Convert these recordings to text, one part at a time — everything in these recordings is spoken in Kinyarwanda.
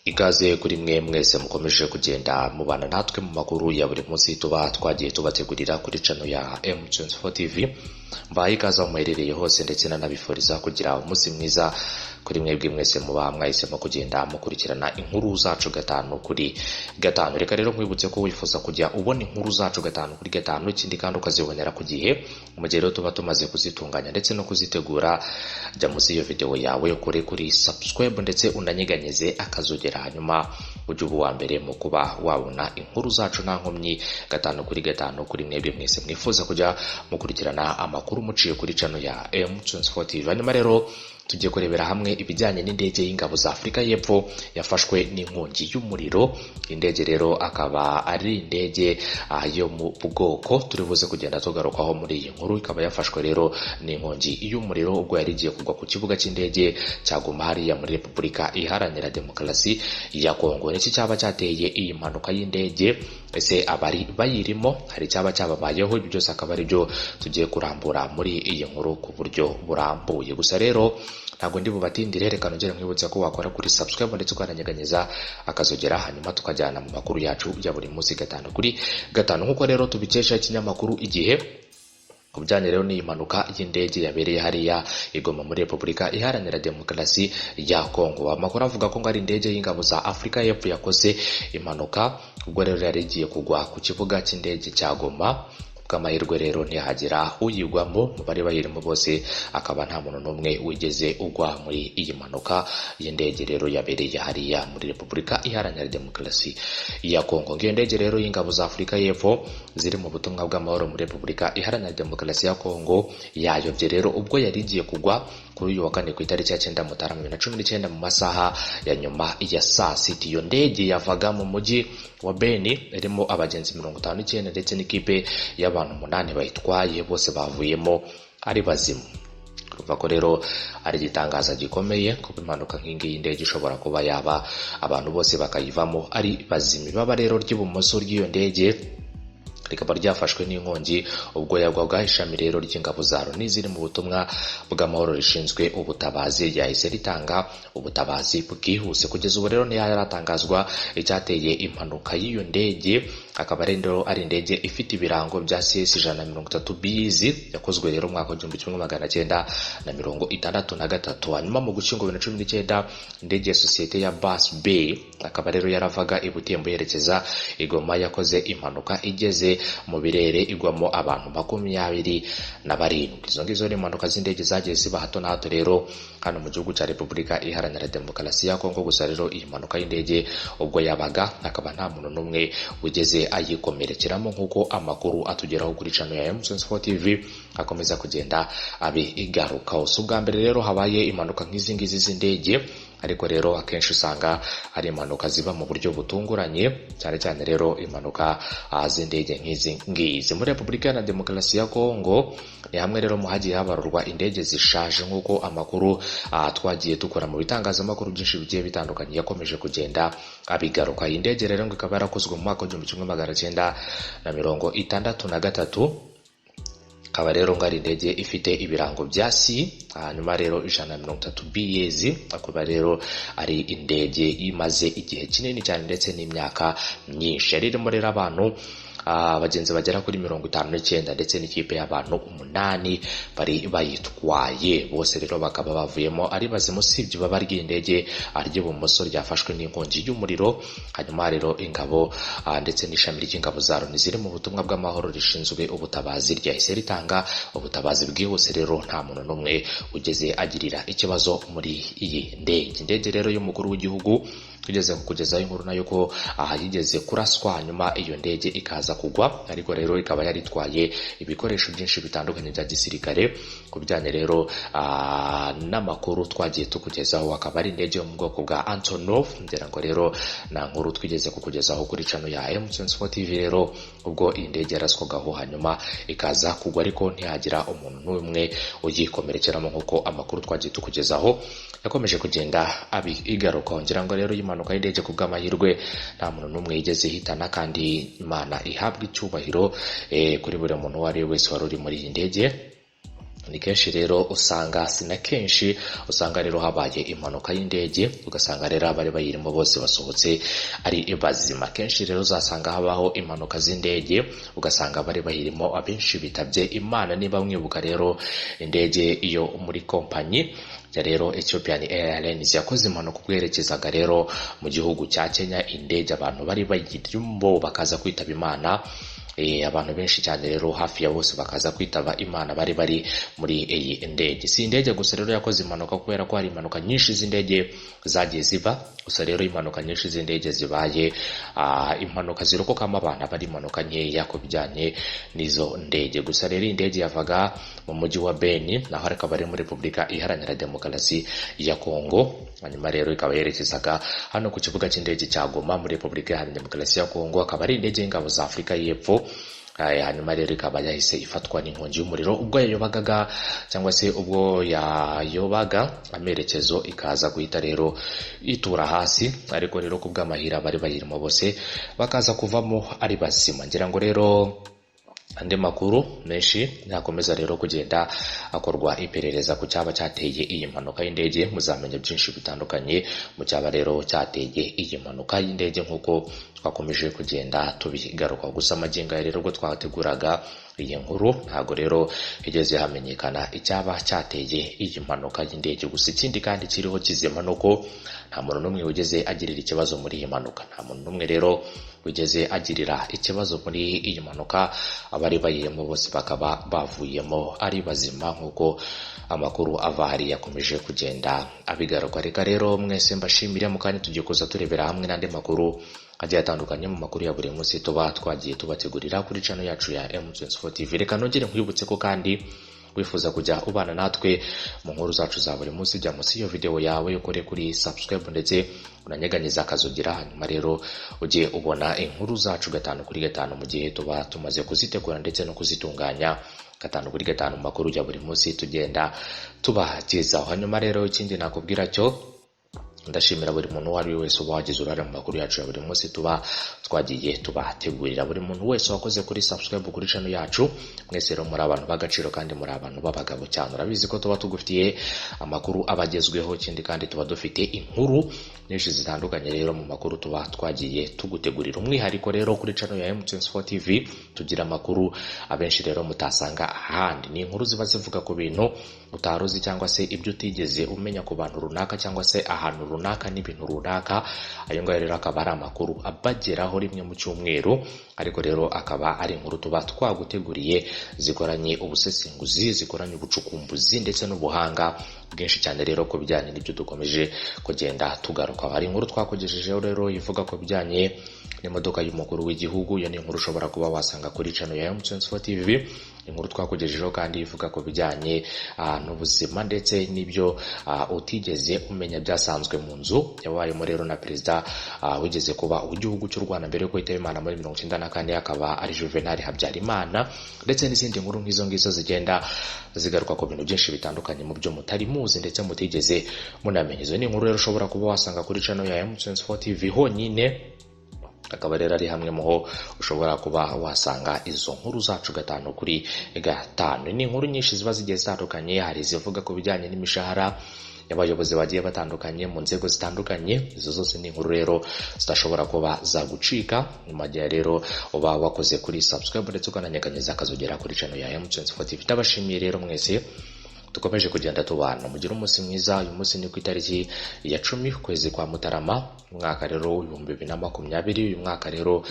Ikaze kuri mwe mwese mukomeje kugenda mubana natwe mu makuru ya buri munsi tuba twagiye tubategurira kuri channel ya M24 TV. Mbaye ikaze aho muherereye hose ndetse nanabifuriza kugira umunsi mwiza kuri mwebwe mwese muba mwahisemo kugenda mukurikirana inkuru zacu gatanu kuri gatanu. Reka rero nkwibutse ko wifuza kujya ubona inkuru zacu gatanu kuri gatanu, ikindi kandi ukazibonera ku gihe mu gihe rero tuba tumaze kuzitunganya ndetse no kuzitegura. Jya munsi iyo video yawe ukore kuri subscribe ndetse unanyeganyeze akazogera, hanyuma ujye uba uwa mbere mu kuba wabona inkuru zacu nta nkomyi gatanu kuri gatanu kuri mwebwe mwese mwifuza kujya mukurikirana amakuru muciye kuri channel ya M24 TV. Hanyuma rero tugiye kurebera hamwe ibijyanye n'indege y'ingabo za Afrika y'Epfo yafashwe n'inkongi y'umuriro. Indege rero akaba ari indege yo mu bwoko turibuze kugenda tugarukaho muri iyi nkuru. Ikaba yafashwe rero n'inkongi y'umuriro ubwo yari igiye kugwa ku kibuga cy'indege cya Goma hariya muri Repubulika Iharanira Demokarasi ya Kongo. Niki cyaba cyateye iyi mpanuka y'indege? Ese abari bayirimo hari cyaba cyababayeho? Ibyo byose akaba ari byo tugiye kurambura muri iyi nkuru ku buryo burambuye. Gusa rero ntabwo ndi bubatindire, reka nongere nkwibutsa ko wakora kuri subscribe ndetse ukananyeganyeza akazogera, hanyuma tukajyana mu makuru yacu ya buri munsi gatanu kuri gatanu. Nkuko rero tubikesha ikinyamakuru Igihe kubijyanye rero n'iyi mpanuka y'indege yabereye hariya Goma muri Repubulika Iharanira Demokarasi ya Kongo. Amakuru avuga ko ngo ari indege y'ingabo za Afrika y'Epfo yakoze impanuka ubwo rero yari igiye kugwa ku kibuga cy'indege cya Goma. Bw'amahirwe rero ntihagera uyigwamo, mu bari bayirimo bose akaba nta muntu n'umwe wigeze ugwa muri iyi mpanuka y'indege rero yabereye hariya muri Repubulika Iharanira Demokarasi ya Kongo. Ngiyo ndege rero y'ingabo za Afrika y'Epfo ziri mu butumwa bw'amahoro muri Repubulika Iharanira Demokarasi ya Kongo yayobye rero ubwo yari igiye kugwa kuri uyu wa kane ku itariki ya 9 Mutarama 2019 mu masaha ya nyuma ya saa sita. Iyo ndege yavaga mu mujyi wa Beni irimo abagenzi 59 ndetse n'ikipe y'abantu 8 bayitwaye, bose bavuyemo ari bazima. Kuva ko rero ari gitangaza gikomeye kuko impanuka nk'ingi y'indege ishobora kuba yaba abantu bose bakayivamo ari bazima. Baba rero ry'ibumoso ry'iyo ndege rikaba ryafashwe n'inkongi ubwo yagwaga ishami rero ry'ingabo za Loni ziri mu butumwa bw'amahoro rishinzwe ubutabazi ryahise ritanga ubutabazi bwihuse. Kugeza ubu rero ntiyaratangazwa icyateye impanuka y'iyo ndege. Akaba rero ari indege ifite ibirango bya CS 130 BZ yakozwe rero mwaka wa 1963. Hanyuma mu gukingo 2019 indege ya sosiyete ya Bass Bay akaba rero yaravaga i Butembo yerekeza i Goma yakoze impanuka igeze mu birere igwamo abantu 27. Izo ngizo ni impanuka z'indege zagiye ziba hato na hato rero hano mu gihugu cya Repubulika Iharanira Demokarasi ya Kongo. Gusa rero iyi mpanuka y'indege ubwo yabaga akaba nta muntu n'umwe wigeze ayikomerekeramo nk'uko amakuru atugeraho kuri channel ya M24 TV akomeza kugenda abigarukaho. Ubwa mbere rero habaye impanuka nk'izi ngizi z'indege, ariko rero akenshi usanga ari impanuka ziba mu buryo butunguranye, cyane cyane rero impanuka z'indege nk'izi ngizi. Muri Repubulika ya Demokarasi ya Kongo ni hamwe rero mu hagiye habarurwa indege zishaje nk'uko amakuru twagiye dukora mu bitangazamakuru byinshi bigiye bitandukanye yakomeje kugenda abigaruka. Iyi ndege rero ngo ikaba yarakozwe mu mwaka wa 1963. Akaba rero ngari indege ifite ibirango bya C, hanyuma rero 130 BZ. Akaba rero ari indege imaze igihe kinini cyane ndetse n'imyaka myinshi. Yari irimo rero abantu abagenzi bagera kuri 59 ndetse n'ikipe y'abantu 8 bari bayitwaye, bose rero bakaba bavuyemo ari bazima usibye baba ry'indege ry'ibumoso ryafashwe n'inkongi y'umuriro. Hanyuma rero ingabo ndetse n'ishami ry'ingabo za Loni ziri mu butumwa bw'amahoro rishinzwe ubutabazi ryahise ritanga ubutabazi bwihuse. Rero nta muntu n'umwe ugeze agirira ikibazo muri iyi ndege. Indege rero y'umukuru w'igihugu tugeze kukugezaho inkuru nayo ko yigeze kuraswa, hanyuma iyo ndege ikaza kugwa, ariko rero ikaba yaritwaye ibikoresho byinshi bitandukanye bya gisirikare. Kubijyanye rero n'amakuru twagiye tukugezaho, akaba ari indege yo mu bwoko bwa Antonov. Ngira ngo rero na nkuru twigeze kukugezaho kuri channel ya M24 TV rero ubwo iyi ndege yaraswagaho hanyuma ikaza kugwa, ariko ntihagira umuntu n'umwe uyikomerekeramo nk'uko amakuru twagiye tukugezaho yakomeje kugenda abigarukaho. Ngira ngo rero impanuka y'indege ku bw'amahirwe nta muntu n'umwe yigeze hitana, kandi Imana ihabwa icyubahiro kuri buri muntu uwo ari we wese wari uri muri iyi ndege. ni kenshi rero usanga sina kenshi usanga rero habaye impanuka y'indege, ugasanga rero abari bayirimo bose basohotse ari bazima. Kenshi rero uzasanga habaho impanuka z'indege ugasanga abari bayirimo abenshi bitabye Imana. Niba mwibuka rero indege iyo muri kompanyi ya rero Ethiopian Airlines yakoze impanuka ubwerekezaga rero mu gihugu cya Kenya, indege abantu bari bayirimo bakaza kwitaba Imana. Abantu benshi cyane rero hafi ya bose bakaza kwitaba Imana bari muri iyi ndege. Si indege gusa rero yakoze impanuka, kubera ko hari impanuka nyinshi z'indege zagiye ziba. Gusa rero impanuka nyinshi z'indege zibaye impanuka zirokokamo abantu bari impanuka nkeya ku bijyanye n'izo ndege. Gusa rero indege yavaga mu mujyi wa Beni, naho akaba ari muri Repubulika Iharanira Demokarasi ya Kongo, hanyuma rero ikaba yerekezaga hano ku kibuga cy'indege cya Goma muri Repubulika Iharanira Demokarasi ya Kongo. Akaba ari indege y'ingabo za Afurika y'Epfo. Hanyuma rero ikaba yahise ifatwa n'inkongi y'umuriro ubwo yayobagaga, cyangwa se ubwo yayobaga amerekezo, ikaza guhita rero itura hasi. Ariko rero ku bw'amahira bari bayirimo bose bakaza kuvamo ari bazima. Ngira ngo rero andi makuru menshi nakomeza rero kugenda akorwa iperereza ku cyaba cyateye iyi mpanuka y'indege. Muzamenya byinshi bitandukanye mu cyaba rero cyateye iyi mpanuka y'indege nk'uko twakomeje kugenda tubigaruka. Gusa magingo rero ubwo twateguraga iyi nkuru ntago rero higeze hamenyekana icyaba cyateye iyi mpanuka y'indege. Gusa ikindi kandi kiriho kizima nuko nta muntu n'umwe wigeze agirira ikibazo muri iyi mpanuka. Nta muntu n'umwe rero wigeze agirira ikibazo muri iyi mpanuka. Abari bayirimo bose bakaba bavuyemo ari bazima nk'uko amakuru ava hari yakomeje kugenda abigaruka. Reka rero mwese mbashimire, mu kanya tugiye kuza turebera hamwe n'andi makuru agiye atandukanye mu makuru ya buri munsi tuba twagiye tubategurira kuri channel yacu ya M24 TV. Reka nongere nkwibutse ko kandi wifuza kujya ubana natwe mu nkuru zacu za buri munsi, jya munsi iyo video yawe ukore kuri subscribe ndetse unanyeganyeza akazugira, hanyuma rero ujye ubona inkuru zacu 5 kuri 5 mu gihe tuba tumaze kuzitegura ndetse no kuzitunganya 5 kuri 5 mu makuru ya buri munsi tugenda tubagezaho. Hanyuma rero ikindi nakubwira cyo ndashimira buri muntu wari wese wagize uruhare mu makuru yacu ya buri munsi tuba twagiye tubategurira. Buri muntu wese wakoze kuri subscribe kuri channel yacu, mwese rero muri abantu b'agaciro kandi muri abantu b'abagabo cyane. Urabizi ko tuba tugufitiye amakuru abagezweho, ikindi kandi tuba dufite inkuru nyinshi zitandukanye rero mu makuru tuba twagiye tugutegurira. Umwihariko rero kuri channel ya M24 TV tugira amakuru abenshi rero mutasanga ahandi. Ni inkuru ziba zivuga ku bintu utaruzi cyangwa se ibyo utigeze umenya ku bantu runaka cyangwa se ahantu runaka n'ibintu runaka. Ayo ngayo rero akaba ari amakuru abageraho rimwe mu cyumweru, ariko rero akaba ari inkuru tuba twaguteguriye zikoranye ubusesenguzi, zikoranye ubucukumbuzi ndetse n'ubuhanga bwinshi cyane rero ku bijyanye n'ibyo dukomeje kugenda tugaruka. Hari inkuru twakugejejeho rero ivuga ku bijyanye n'imodoka y'umukuru w'igihugu. Iyo ni inkuru ushobora kuba wasanga kuri channel ya M24 TV. Inkuru twakugejejeho kandi ivuga ku bijyanye n'ubuzima ndetse n'ibyo utigeze umenya byasanzwe mu nzu yabayemo rero na perezida wigeze kuba w'igihugu cy'u Rwanda mbere yuko yitaba Imana muri 1994, akaba ari Juvenal Habyarimana, ndetse n'izindi nkuru nk'izo ngizo zigenda zigaruka ku bintu byinshi bitandukanye mu byo mutari muzi ndetse mutigeze munamenya. Izo ni inkuru rero ushobora kuba wasanga kuri channel ya M24 TV honyine. Akaba rero ari hamwe muho ushobora kuba wasanga izo nkuru zacu 5 kuri 5. Ni inkuru nyinshi ziba zigiye zitandukanye, hari zivuga ku bijyanye n'imishahara y'abayobozi bagiye batandukanye mu nzego zitandukanye. Izo zose ni inkuru rero zidashobora kuba zagucika. Nyuma ya rero uba wakoze kuri subscribe ndetse ukananyeganyeza akazogera kuri channel ya M24 TV. Ndabashimiye rero mwese dukomeje kugenda tubana, mugira umunsi mwiza. Uyu munsi ni ku itariki ya 10 kwezi kwa Mutarama umwaka rero 2020. Uyu mwaka rero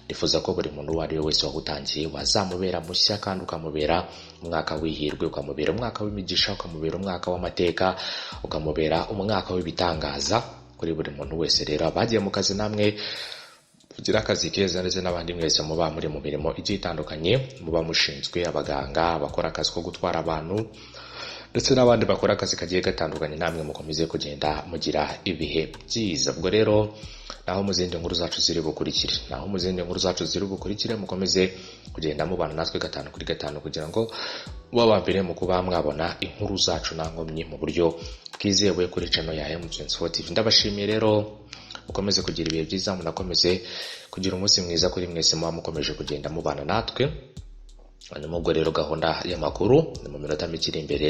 nifuza ko buri muntu wari wese wagutangiye wazamubera mushya kandi ukamubera umwaka w'ihirwe, ukamubera umwaka w'imigisha, ukamubera umwaka w'amateka, ukamubera umwaka w'ibitangaza kuri buri muntu wese. Rero abagiye mu kazi namwe kugira akazi keza ndetse n'abandi mwese muba muri mu mirimo igiye itandukanye, muba mushinzwe, abaganga bakora akazi ko gutwara abantu ndetse n'abandi bakora akazi kagiye gatandukanye, namwe mukomeze kugenda mugira ibihe byiza. Ubwo rero naho mu zindi nkuru zacu ziri bukurikire, mukomeze kugenda mubana natwe 5 kuri 5 kugira ngo mubambere mu kuba mwabona inkuru zacu nangomye mu buryo bwizewe kuri channel ya M24 TV. Ndabashimiye rero, mukomeze kugira ibihe byiza, munakomeze kugira umunsi mwiza kuri mwese muba mukomeje kugenda mubana natwe. hanyuma ubwo rero gahunda y'amakuru ni mu minota mike iri imbere,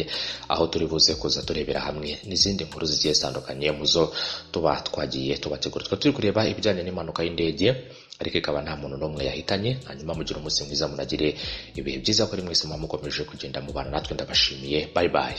aho turi buze kuza turebera hamwe n'izindi nkuru zigiye zitandukanye muzo tuba twagiye tubategura. Turi kureba ibijyanye n'impanuka y'indege ariko ikaba nta muntu n'umwe yahitanye. Hanyuma mugira umunsi mwiza, munagire ibihe byiza kuri mwese mukomeje kugenda mubana natwe, ndabashimiye. Bye bye.